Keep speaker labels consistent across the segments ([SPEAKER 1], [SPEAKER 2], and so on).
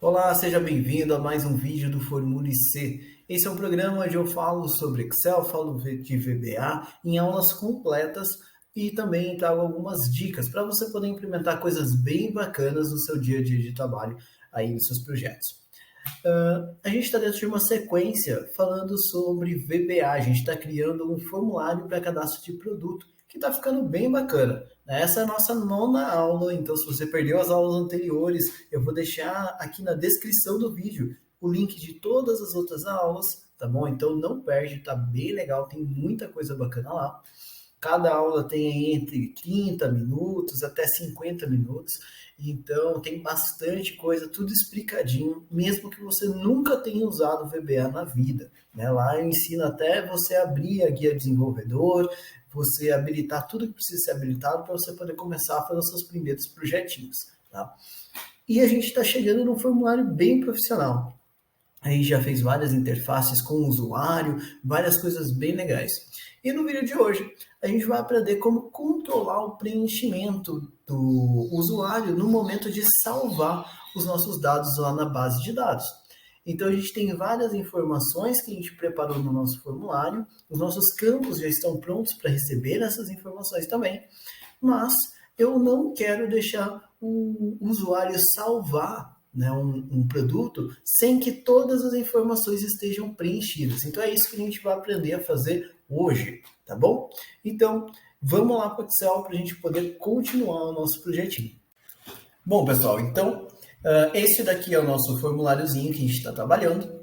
[SPEAKER 1] Olá, seja bem-vindo a mais um vídeo do Formule C. Esse é um programa onde eu falo sobre Excel, falo de VBA em aulas completas e também trago algumas dicas para você poder implementar coisas bem bacanas no seu dia a dia de trabalho aí nos seus projetos. A gente está dentro de uma sequência falando sobre VBA. A gente está criando um formulário para cadastro de produto que está ficando bem bacana. Essa é a nossa nona aula, então se você perdeu as aulas anteriores, eu vou deixar aqui na descrição do vídeo o link de todas as outras aulas, tá bom? Então não perde, tá bem legal, tem muita coisa bacana lá. Cada aula tem entre 30 minutos até 50 minutos, então tem bastante coisa, tudo explicadinho, mesmo que você nunca tenha usado o VBA na vida. Né? Lá eu ensino até você abrir a guia desenvolvedor, você habilitar tudo que precisa ser habilitado para você poder começar a fazer os seus primeiros projetinhos. Tá? E a gente está chegando num formulário bem profissional. Aí já fez várias interfaces com o usuário, várias coisas bem legais. E no vídeo de hoje, a gente vai aprender como controlar o preenchimento do usuário no momento de salvar os nossos dados lá na base de dados. Então a gente tem várias informações que a gente preparou no nosso formulário, os nossos campos já estão prontos para receber essas informações também, mas eu não quero deixar o usuário salvar, né, um produto sem que todas as informações estejam preenchidas. Então é isso que a gente vai aprender a fazer hoje, tá bom? Então vamos lá para o Excel para a gente poder continuar o nosso projetinho. Bom, pessoal, então esse daqui é o nosso formuláriozinho que a gente está trabalhando.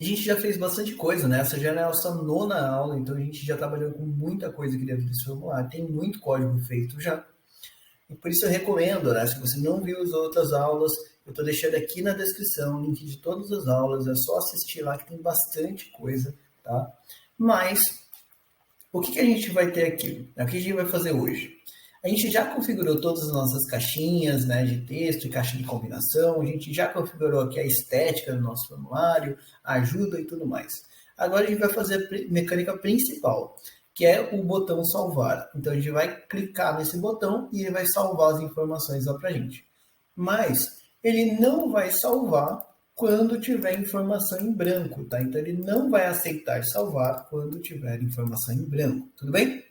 [SPEAKER 1] A gente já fez bastante coisa, né? Essa já é a nossa nona aula, então a gente já trabalhou com muita coisa aqui dentro desse formulário. Tem muito código feito já. E por isso eu recomendo, né? Se você não viu as outras aulas, eu estou deixando aqui na descrição o link de todas as aulas. É só assistir lá que tem bastante coisa, tá? Mas o que a gente vai ter aqui? O que a gente vai fazer hoje? A gente já configurou todas as nossas caixinhas, né, de texto e caixa de combinação. A gente já configurou aqui a estética do nosso formulário, a ajuda e tudo mais. Agora a gente vai fazer a mecânica principal, que é o botão salvar. Então a gente vai clicar nesse botão e ele vai salvar as informações lá para a gente. Mas ele não vai salvar quando tiver informação em branco, tá? Então ele não vai aceitar salvar quando tiver informação em branco, tudo bem?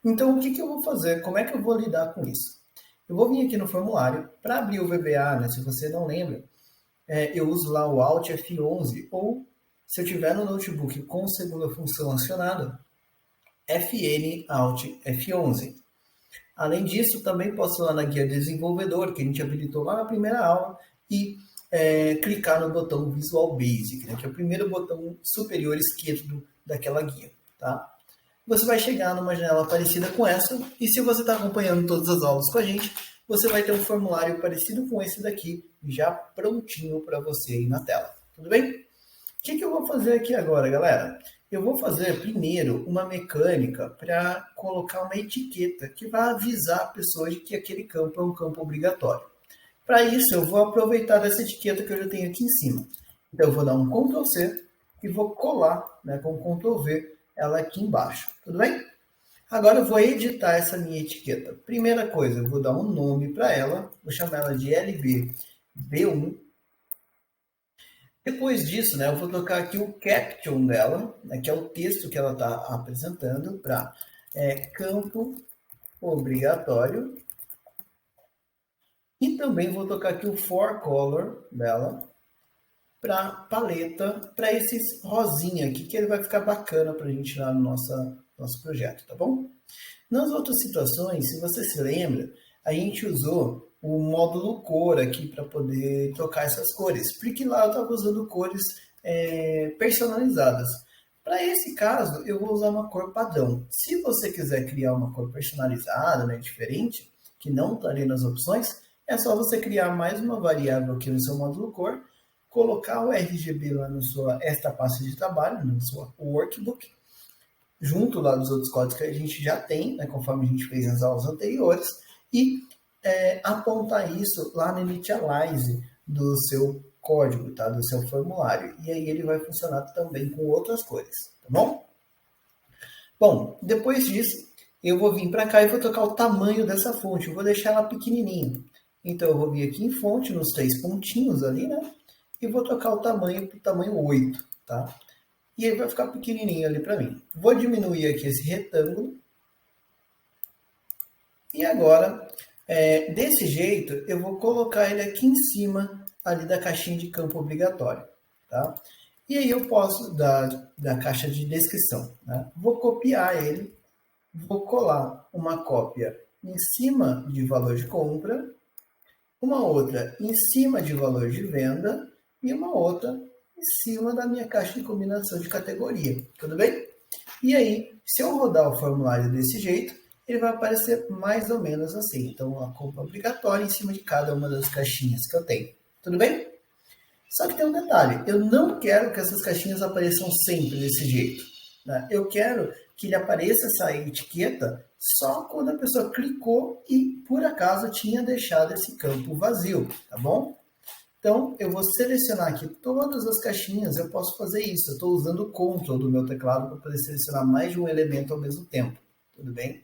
[SPEAKER 1] Então o que eu vou fazer? Como é que eu vou lidar com isso? Eu vou vir aqui no formulário, para abrir o VBA, né, se você não lembra, eu uso lá o Alt F11, ou se eu tiver no notebook com segunda função acionada, Fn Alt F11. Além disso, também posso ir lá na guia desenvolvedor, que a gente habilitou lá na primeira aula, e clicar no botão Visual Basic, né, que é o primeiro botão superior esquerdo daquela guia. Tá? Você vai chegar numa janela parecida com essa, e se você está acompanhando todas as aulas com a gente, você vai ter um formulário parecido com esse daqui, já prontinho para você aí na tela. Tudo bem? O que eu vou fazer aqui agora, galera? Eu vou fazer primeiro uma mecânica para colocar uma etiqueta que vai avisar a pessoa de que aquele campo é um campo obrigatório. Para isso, eu vou aproveitar dessa etiqueta que eu já tenho aqui em cima. Então, eu vou dar um Ctrl C e vou colar, né, com Ctrl V ela aqui embaixo. Tudo bem? Agora eu vou editar essa minha etiqueta. Primeira coisa, eu vou dar um nome para ela. Vou chamar ela de LBB1. Depois disso, né, eu vou colocar aqui o caption dela, né, que é o texto que ela está apresentando para campo obrigatório. E também vou tocar aqui o for color dela para paleta, para esses rosinha aqui, que ele vai ficar bacana para a gente lá no nosso projeto, tá bom? Nas outras situações, se você se lembra, a gente usou o módulo cor aqui para poder trocar essas cores, porque lá eu estava usando cores personalizadas. Para esse caso, eu vou usar uma cor padrão. Se você quiser criar uma cor personalizada, né, diferente, que não está ali nas opções, é só você criar mais uma variável aqui no seu módulo cor, colocar o RGB lá na sua esta pasta de trabalho, na sua workbook, junto lá dos outros códigos que a gente já tem, né, conforme a gente fez nas aulas anteriores, e apontar isso lá no initialize do seu código, tá, do seu formulário. E aí ele vai funcionar também com outras cores, tá bom? Bom, depois disso, eu vou vir para cá e vou trocar o tamanho dessa fonte. Eu vou deixar ela pequenininha. Então, eu vou vir aqui em fonte, nos 3 pontinhos ali, né? E vou trocar o tamanho para o tamanho 8, tá? E aí vai ficar pequenininho ali para mim. Vou diminuir aqui esse retângulo. E agora, desse jeito, eu vou colocar ele aqui em cima ali da caixinha de campo obrigatório, tá? E aí eu posso, da caixa de descrição, né? Vou copiar ele, vou colar uma cópia em cima de valor de compra, uma outra em cima de valor de venda e uma outra em cima da minha caixa de combinação de categoria, tudo bem? E aí, se eu rodar o formulário desse jeito, ele vai aparecer mais ou menos assim. Então, a compra obrigatória em cima de cada uma das caixinhas que eu tenho. Tudo bem? Só que tem um detalhe. Eu não quero que essas caixinhas apareçam sempre desse jeito, né? Eu quero que ele apareça essa etiqueta só quando a pessoa clicou e, por acaso, tinha deixado esse campo vazio, tá bom? Então, eu vou selecionar aqui todas as caixinhas. Eu posso fazer isso. Eu estou usando o Ctrl do meu teclado para poder selecionar mais de um elemento ao mesmo tempo. Tudo bem?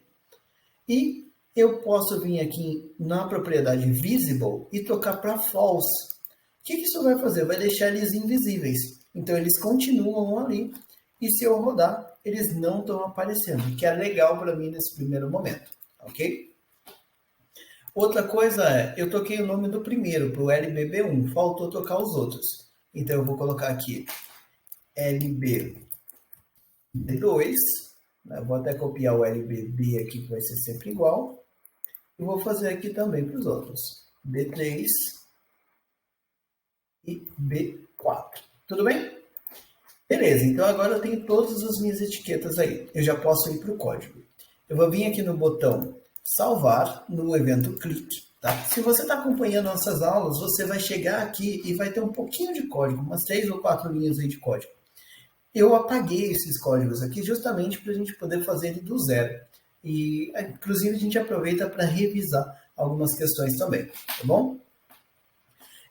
[SPEAKER 1] E eu posso vir aqui na propriedade Visible e tocar para False. O que isso vai fazer? Vai deixar eles invisíveis. Então, eles continuam ali. E se eu rodar, eles não estão aparecendo. Que é legal para mim nesse primeiro momento. Ok? Outra coisa eu toquei o nome do primeiro, para o LBB1. Faltou tocar os outros. Então, eu vou colocar aqui LBB2. Eu vou até copiar o LBB aqui, que vai ser sempre igual. E vou fazer aqui também para os outros. B3 e B4. Tudo bem? Beleza, então agora eu tenho todas as minhas etiquetas aí. Eu já posso ir para o código. Eu vou vir aqui no botão salvar, no evento clique. Tá? Se você está acompanhando nossas aulas, você vai chegar aqui e vai ter um pouquinho de código, umas 3 ou 4 linhas aí de código. Eu apaguei esses códigos aqui justamente para a gente poder fazer ele do zero. E, inclusive, a gente aproveita para revisar algumas questões também, tá bom?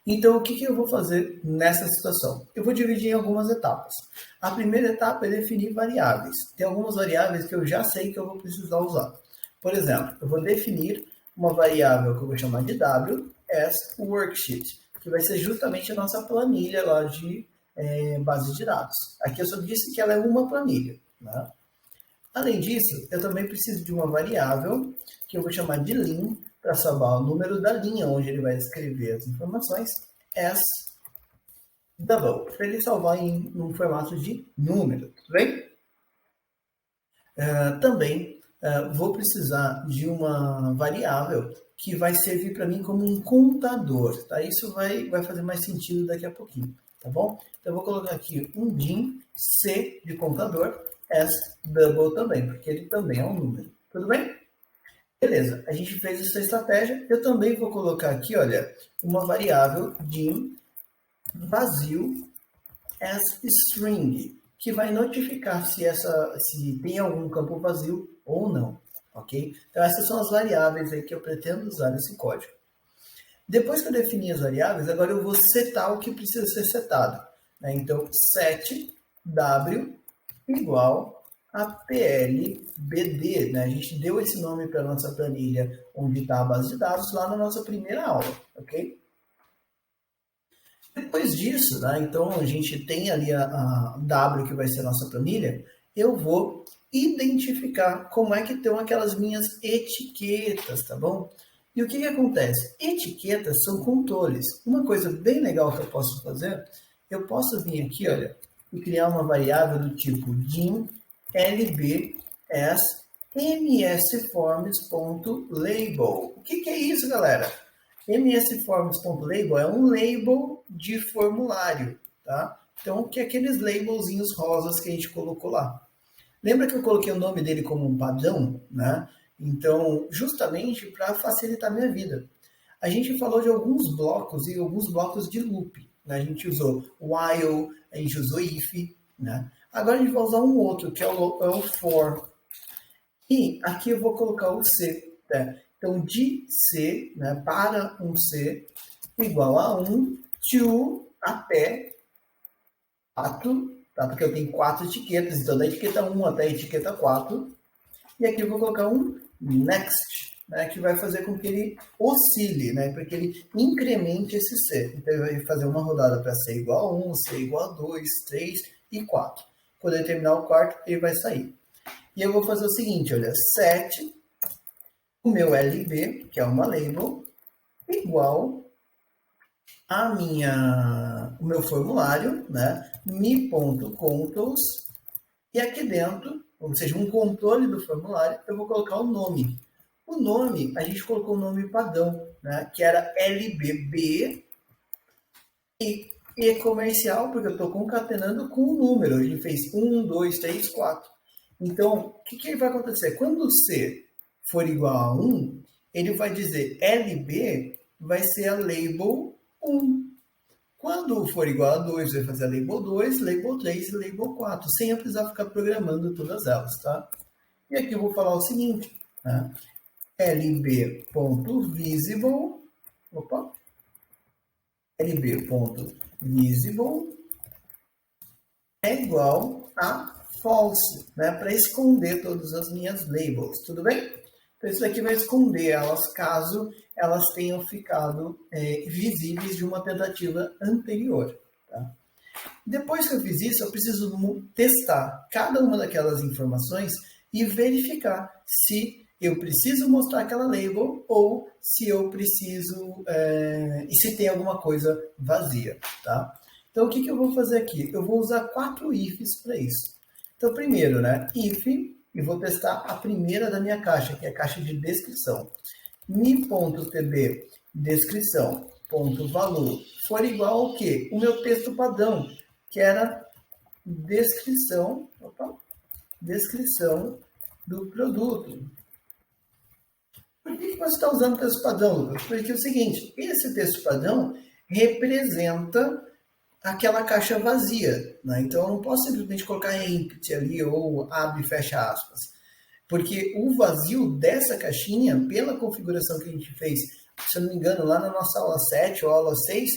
[SPEAKER 1] Então, o que eu vou fazer nessa situação? Eu vou dividir em algumas etapas. A primeira etapa é definir variáveis. Tem algumas variáveis que eu já sei que eu vou precisar usar. Por exemplo, eu vou definir uma variável que eu vou chamar de W as worksheet, que vai ser justamente a nossa planilha lá de base de dados. Aqui eu só disse que ela é uma planilha, né? Além disso, eu também preciso de uma variável que eu vou chamar de lim, para salvar o número da linha onde ele vai escrever as informações, as double, para ele salvar em um formato de número, tudo bem? Também vou precisar de uma variável que vai servir para mim como um contador, tá? Isso vai fazer mais sentido daqui a pouquinho, tá bom? Então eu vou colocar aqui um dim, C de contador, as double também, porque ele também é um número, tudo bem? Beleza, a gente fez essa estratégia. Eu também vou colocar aqui, olha, uma variável dim vazio as string, que vai notificar se tem algum campo vazio ou não, ok? Então essas são as variáveis aí que eu pretendo usar nesse código. Depois que eu definir as variáveis, agora eu vou setar o que precisa ser setado, né? Então, set w igual a PLBD, né? A gente deu esse nome para a nossa planilha onde está a base de dados lá na nossa primeira aula, ok? Depois disso, né, então a gente tem ali a W que vai ser a nossa planilha, eu vou identificar como é que estão aquelas minhas etiquetas, tá bom? E o que acontece? Etiquetas são controles. Uma coisa bem legal que eu posso fazer, eu posso vir aqui, olha, e criar uma variável do tipo dim lb as msforms.label. O que é isso, galera? msforms.label é um label de formulário, tá? Então, que é aqueles labelzinhos rosas que a gente colocou lá. Lembra que eu coloquei o nome dele como um padrão, né? Então, justamente para facilitar minha vida. A gente falou de alguns blocos e alguns blocos de loop, né? A gente usou while, a gente usou if, né? Agora a gente vai usar um outro, que é o for. E aqui eu vou colocar o C, né? Então, de C, né, para um C, igual a 1, to, até 4, tá? Porque eu tenho 4 etiquetas, então da etiqueta 1 até a etiqueta 4. E aqui eu vou colocar um next, né, que vai fazer com que ele oscile, né, para que ele incremente esse C. Então, ele vai fazer uma rodada para C igual a 1, C igual a 2, 3 e 4. Quando ele terminar o quarto, ele vai sair. E eu vou fazer o seguinte, olha, set o meu LB, que é uma label, igual o meu formulário, né, me.controls, e aqui dentro, ou seja, um controle do formulário, eu vou colocar o nome. O nome, a gente colocou o nome padrão, né, que era LBB e comercial, porque eu estou concatenando com o número. A gente fez 1, 2, 3, 4. Então, o que vai acontecer? Quando o C for igual a 1, ele vai dizer LB vai ser a label 1. Quando for igual a 2, vai fazer a label 2, label 3 e label 4, sem eu precisar ficar programando todas elas, tá? E aqui eu vou falar o seguinte, né? lb.visible, lb.visible é igual a false, né? Para esconder todas as minhas labels, tudo bem? Então, isso daqui vai esconder elas caso elas tenham ficado visíveis de uma tentativa anterior. Tá? Depois que eu fiz isso, eu preciso testar cada uma daquelas informações e verificar se eu preciso mostrar aquela label ou se eu preciso e se tem alguma coisa vazia. Tá? Então, o que eu vou fazer aqui? Eu vou usar 4 ifs para isso. Então, primeiro, né, if, e vou testar a primeira da minha caixa, que é a caixa de descrição. mi.tb descrição ponto valor for igual ao quê? O meu texto padrão, que era descrição do produto. Por que você está usando o texto padrão, Lucas? Porque é o seguinte, esse texto padrão representa aquela caixa vazia, né? Então eu não posso simplesmente colocar empty ali ou abre e fecha aspas. Porque o vazio dessa caixinha, pela configuração que a gente fez, se eu não me engano, lá na nossa aula 7 ou aula 6,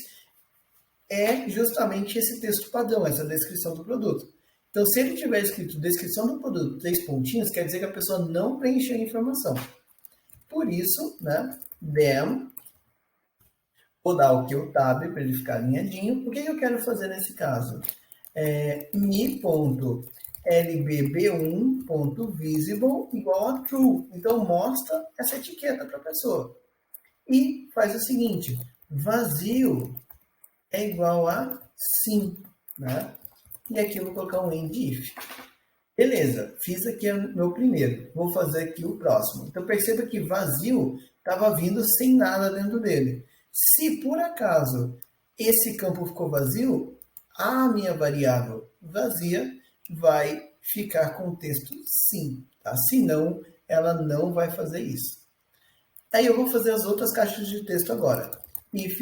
[SPEAKER 1] é justamente esse texto padrão, essa descrição do produto. Então, se ele tiver escrito descrição do produto, 3 pontinhos, quer dizer que a pessoa não preencheu a informação. Por isso, né, then, vou dar o kill tab para ele ficar alinhadinho. O que eu quero fazer nesse caso? mi.lbb1.visible igual a true. Então, mostra essa etiqueta para a pessoa. E faz o seguinte, vazio é igual a sim. Né? E aqui eu vou colocar um end if. Beleza, fiz aqui o meu primeiro. Vou fazer aqui o próximo. Então, perceba que vazio estava vindo sem nada dentro dele. Se por acaso esse campo ficou vazio, a minha variável vazia vai ficar com o texto sim, tá? Senão, ela não vai fazer isso. Aí eu vou fazer as outras caixas de texto agora. If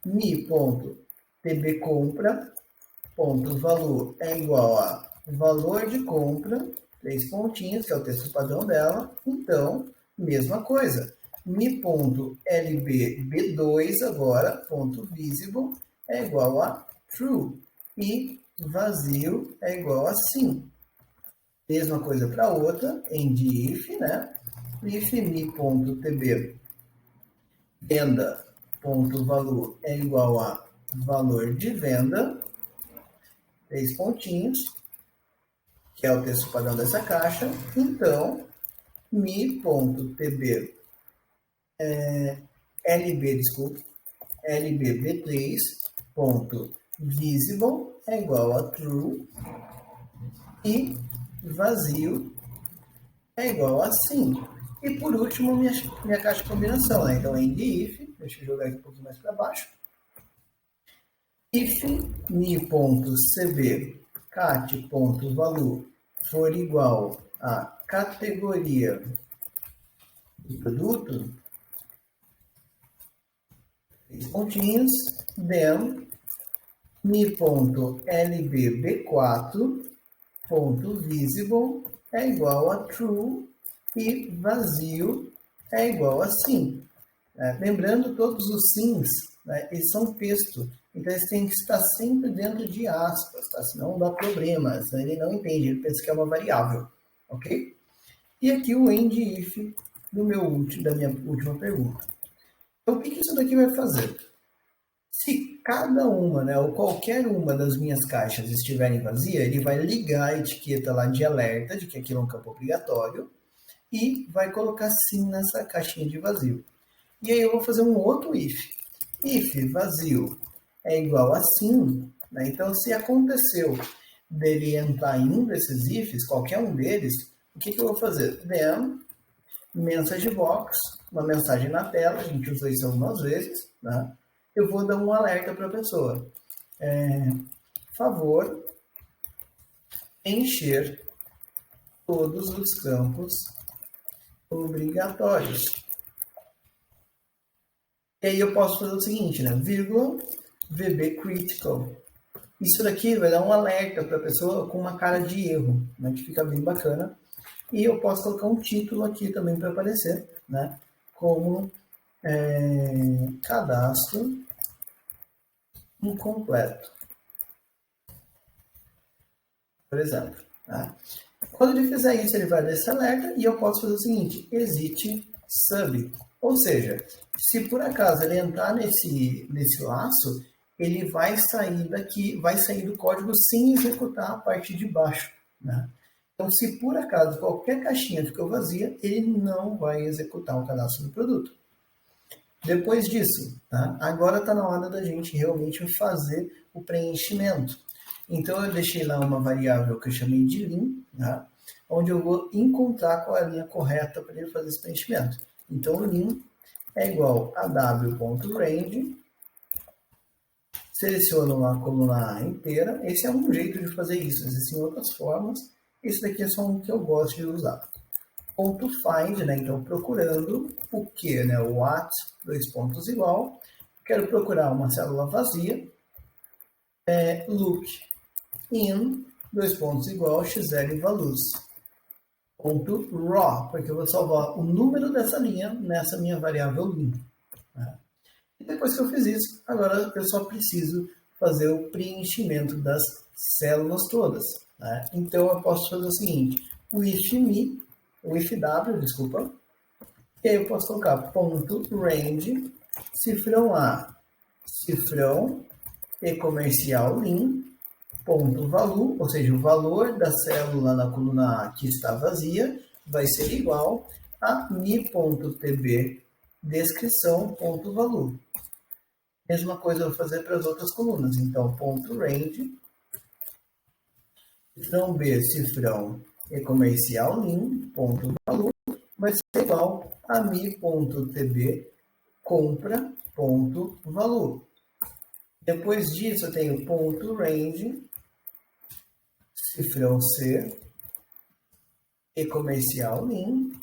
[SPEAKER 1] mi.tbcompra.valor é igual a valor de compra, 3 pontinhos, que é o texto padrão dela. Então, mesma coisa. mi.lbb2 agora, ponto visible, é igual a true. E vazio é igual a sim. Mesma coisa para outra, end if, né? If mi.tb venda.valor é igual a valor de venda, 3 pontinhos, que é o texto padrão dessa caixa. Então, mi.tb lbb3.visible é igual a true e vazio é igual a sim. E por último, minha caixa de combinação, né? Então, end if, deixa eu jogar aqui um pouquinho mais para baixo. If mi.cb cat.valor for igual a categoria do produto, 3 pontinhos, then mi.lbb4.visible é igual a true e vazio é igual a sim. Lembrando, todos os sims, né, eles são texto, então eles têm que estar sempre dentro de aspas, tá? Senão dá problema, senão ele não entende, ele pensa que é uma variável, ok? E aqui o end if da minha última pergunta. Então, o que isso daqui vai fazer? Se cada uma, né, ou qualquer uma das minhas caixas estiverem vazia, ele vai ligar a etiqueta lá de alerta de que aquilo é um campo obrigatório e vai colocar sim nessa caixinha de vazio. E aí eu vou fazer um outro if. If vazio é igual a sim, né? Então, se aconteceu dele entrar em um desses ifs, qualquer um deles, o que eu vou fazer? Then, message box, uma mensagem na tela, a gente usou isso algumas vezes, né? Eu vou dar um alerta para a pessoa. Favor encher todos os campos obrigatórios. E aí eu posso fazer o seguinte, né? Vírgula, VB critical. Isso daqui vai dar um alerta para a pessoa com uma cara de erro, né? Que fica bem bacana. E eu posso colocar um título aqui também para aparecer, né? Como cadastro incompleto, por exemplo. Tá? Quando ele fizer isso, ele vai dar esse alerta e eu posso fazer o seguinte, exit sub. Ou seja, se por acaso ele entrar nesse laço, ele vai sair daqui, vai sair do código sem executar a parte de baixo. Né? Então, se por acaso qualquer caixinha ficou vazia, ele não vai executar o cadastro do produto. Depois disso, tá? Agora está na hora da gente realmente fazer o preenchimento. Então, eu deixei lá uma variável que eu chamei de lim, tá? Onde eu vou encontrar qual é a linha correta para ele fazer esse preenchimento. Então, o lim é igual a w.range, seleciono uma coluna A inteira. Esse é um jeito de fazer isso, existem outras formas. Esse daqui é só um que eu gosto de usar. Ponto find, né? Então, procurando o que, né? O what, dois pontos igual. Quero procurar uma célula vazia. Look in, dois pontos igual, xl values. Ponto raw, porque eu vou salvar o número dessa linha nessa minha variável lim. Né? E depois que eu fiz isso, agora eu só preciso fazer o preenchimento das células todas. Né? Então, eu posso fazer o seguinte, o if w, desculpa, e aí eu posso colocar ponto range, cifrão A, cifrão e comercial lim, ponto value, ou seja, o valor da célula na coluna A que está vazia vai ser igual a mi.tb descrição.value. Mesma coisa eu vou fazer para as outras colunas. Então, ponto range, cifrão B, cifrão e comercial lim, ponto value, vai ser igual a mi.tb compra.value. Depois disso, eu tenho ponto range, cifrão C e comercial lim,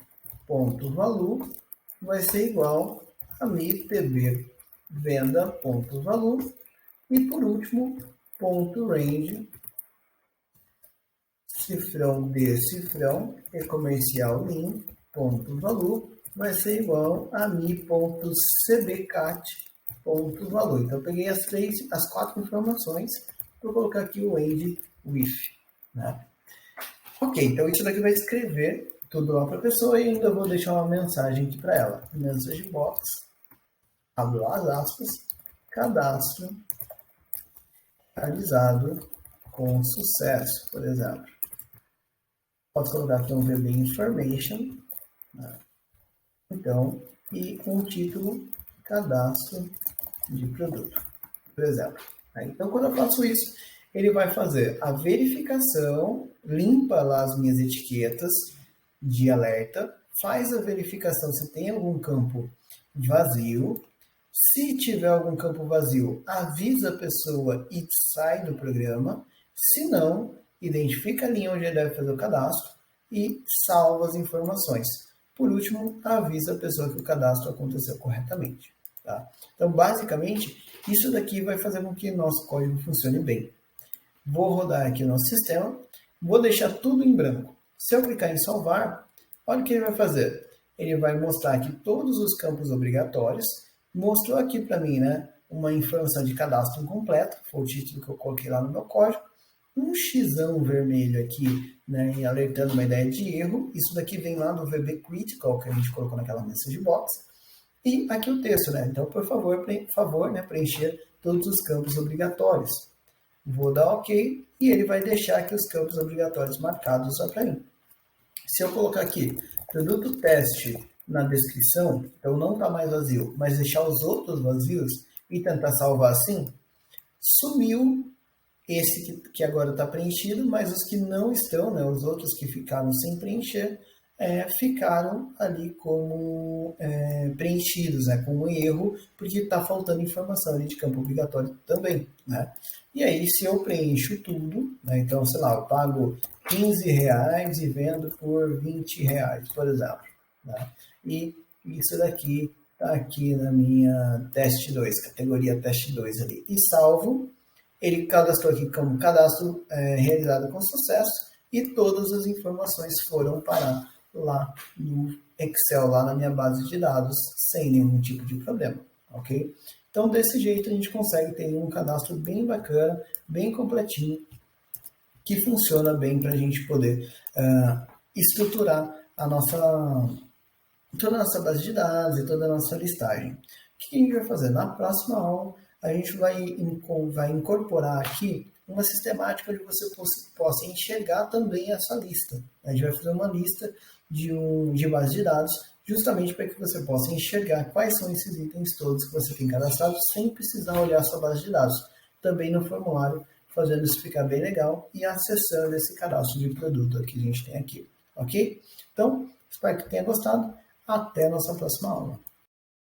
[SPEAKER 1] ponto value, vai ser igual a mi.tb venda.value. E por último, ponto range, cifrão D, cifrão e comercial lim, ponto value, vai ser igual a mi.cbcat.value. Então, eu peguei as quatro informações para colocar aqui o end with. Né? Ok, então isso daqui vai escrever tudo lá para a pessoa e ainda vou deixar uma mensagem aqui para ela. Message box, abro as aspas, cadastro realizado com sucesso, por exemplo. Posso colocar aqui um VB Information, né? Então, e um título, cadastro de produto, por exemplo. Então, quando eu faço isso, ele vai fazer a verificação, limpa lá as minhas etiquetas de alerta, faz a verificação se tem algum campo vazio. Se tiver algum campo vazio, avisa a pessoa e sai do programa. Se não, identifica a linha onde ele deve fazer o cadastro e salva as informações. Por último, avisa a pessoa que o cadastro aconteceu corretamente. Tá? Então, basicamente, isso daqui vai fazer com que nosso código funcione bem. Vou rodar aqui o nosso sistema, vou deixar tudo em branco. Se eu clicar em salvar, olha o que ele vai fazer. Ele vai mostrar aqui todos os campos obrigatórios, mostrou aqui para mim, né, uma informação de cadastro incompleto, foi o título que eu coloquei lá no meu código, um xão vermelho aqui, né, e alertando uma ideia de erro. Isso daqui vem lá do VB Critical, que a gente colocou naquela message box. E aqui o texto, né? Então, por favor, né, preencher todos os campos obrigatórios. Vou dar OK e ele vai deixar aqui os campos obrigatórios marcados só para mim. Se eu colocar aqui produto teste na descrição, então não está mais vazio, mas deixar os outros vazios e tentar salvar assim, sumiu esse que agora está preenchido, mas os que não estão, né, os outros que ficaram sem preencher, ficaram ali como preenchidos, né, com um erro, porque está faltando informação ali de campo obrigatório também. Né? E aí, se eu preencho tudo, né, então, sei lá, eu pago R$15 e vendo por R$20, por exemplo. Né? E isso daqui está aqui na minha teste 2, categoria teste 2 ali. E salvo, ele cadastrou aqui como cadastro realizado com sucesso e todas as informações foram parar lá no Excel, lá na minha base de dados, sem nenhum tipo de problema, ok? Então, desse jeito, a gente consegue ter um cadastro bem bacana, bem completinho, que funciona bem para a gente poder estruturar toda a nossa base de dados e toda a nossa listagem. O que a gente vai fazer? Na próxima aula, a gente vai incorporar aqui uma sistemática onde você possa enxergar também essa lista. A gente vai fazer uma lista de base de dados, justamente para que você possa enxergar quais são esses itens todos que você tem cadastrado, sem precisar olhar a sua base de dados. Também no formulário, fazendo isso ficar bem legal e acessando esse cadastro de produto que a gente tem aqui. Ok? Então, espero que tenha gostado. Até a nossa próxima aula.